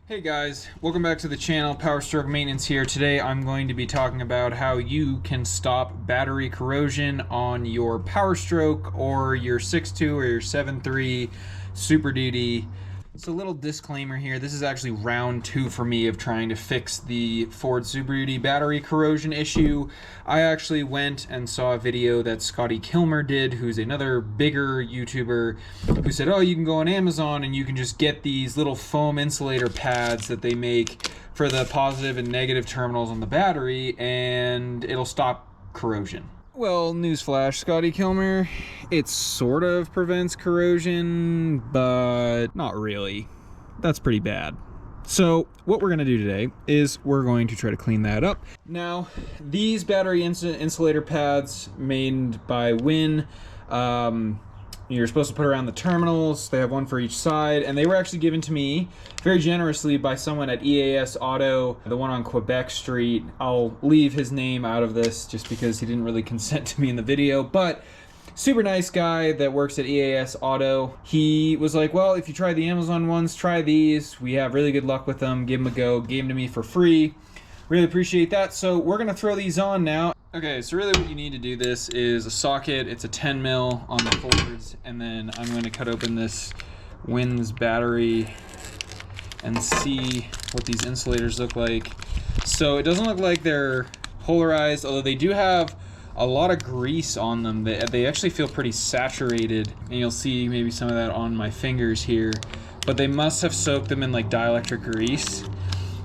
Hey guys, welcome back to the channel. Power Stroke Maintenance here. Today I'm going to be talking about how you can stop battery corrosion on your Power Stroke or your 6.2 or your 7.3 Super Duty. So a little disclaimer here, this is actually round 2 for me of trying to fix the Ford Super Duty battery corrosion issue. I actually went and saw a video that Scotty Kilmer did, who's another bigger YouTuber, who said, oh, you can go on Amazon and you can just get these little foam insulator pads that they make for the positive and negative terminals on the battery and it'll stop corrosion. Well, newsflash, Scotty Kilmer, it sort of prevents corrosion, but not really. That's pretty bad. So what we're gonna do today is we're going to try to clean that up. Now, these battery insulator pads made by Win, you're supposed to put around the terminals. They have one for each side, and they were actually given to me very generously by someone at EAS Auto, the one on Quebec Street. I'll leave his name out of this just because he didn't really consent to me in the video, but super nice guy that works at EAS Auto. He was like, well, if you try the Amazon ones, try these. We have really good luck with them. Give them a go. Gave them to me for free. Really appreciate that. So we're gonna throw these on now. Okay, so really what you need to do this is a socket. It's a 10 mil on the Fords, and then I'm going to cut open this Win's battery and see what these insulators look like. So it doesn't look like they're polarized, although they do have a lot of grease on them. They actually feel pretty saturated, and you'll see maybe some of that on my fingers here, but they must have soaked them in like dielectric grease.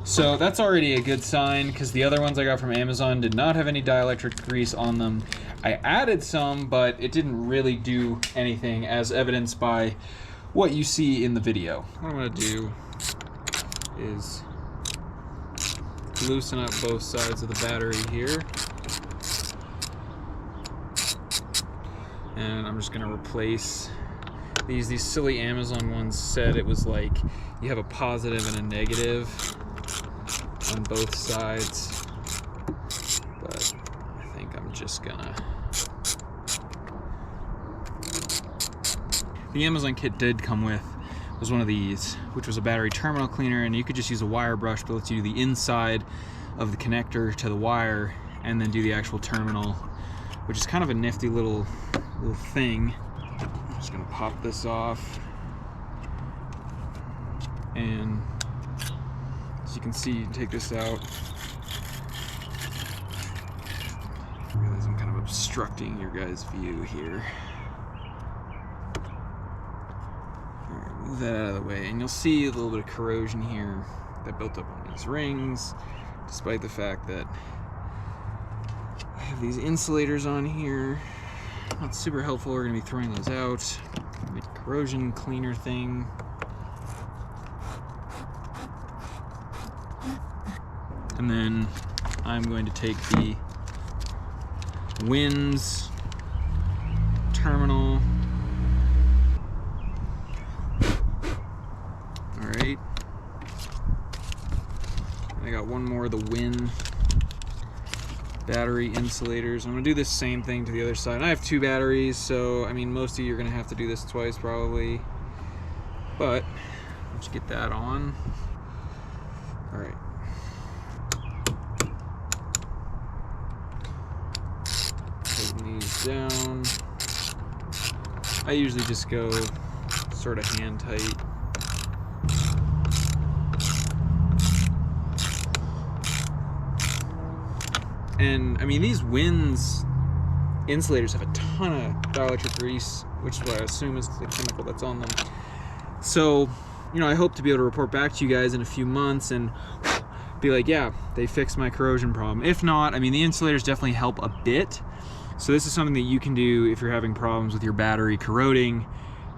So that's already a good sign, because the other ones I got from Amazon did not have any dielectric grease on them. I added some, but it didn't really do anything, as evidenced by what you see in the video. What I'm gonna do is loosen up both sides of the battery here. And I'm just gonna replace these silly Amazon ones said it was like you have a positive and a negative on both sides, but I think I'm just gonna... The Amazon kit did come with was one of these, which was a battery terminal cleaner, and you could just use a wire brush that lets you do the inside of the connector to the wire and then do the actual terminal, which is kind of a nifty little thing. I'm just gonna pop this off, and as you can see, you can take this out. I realize I'm kind of obstructing your guys' view here. Alright, move that out of the way, and you'll see a little bit of corrosion here that built up on these rings, despite the fact that I have these insulators on here. Not super helpful, we're going to be throwing those out. Make a corrosion cleaner thing. And then I'm going to take the Win's terminal. All right. And I got one more of the Win battery insulators. I'm gonna do this same thing to the other side. And I have 2 batteries, so I mean, most of you are gonna have to do this twice probably. But let's get that on. All right. These down. I usually just go sort of hand tight. And I mean, these Win's insulators have a ton of dielectric grease, which is what I assume is the chemical that's on them. So, you know, I hope to be able to report back to you guys in a few months and be like, yeah, they fixed my corrosion problem. If not, I mean, the insulators definitely help a bit. So this is something that you can do if you're having problems with your battery corroding.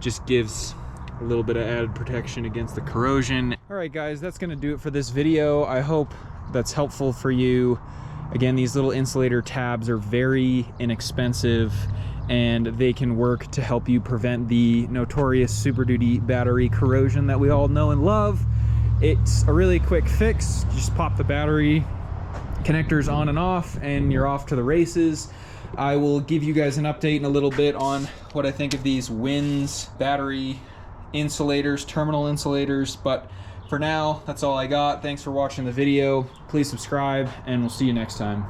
Just gives a little bit of added protection against the corrosion. All right, guys, that's gonna do it for this video. I hope that's helpful for you. Again, these little insulator tabs are very inexpensive, and they can work to help you prevent the notorious Super Duty battery corrosion that we all know and love. It's a really quick fix. Just pop the battery connectors on and off, and you're off to the races. I will give you guys an update in a little bit on what I think of these Win's battery insulators, terminal insulators, but for now, that's all I got. Thanks for watching the video. Please subscribe, and we'll see you next time.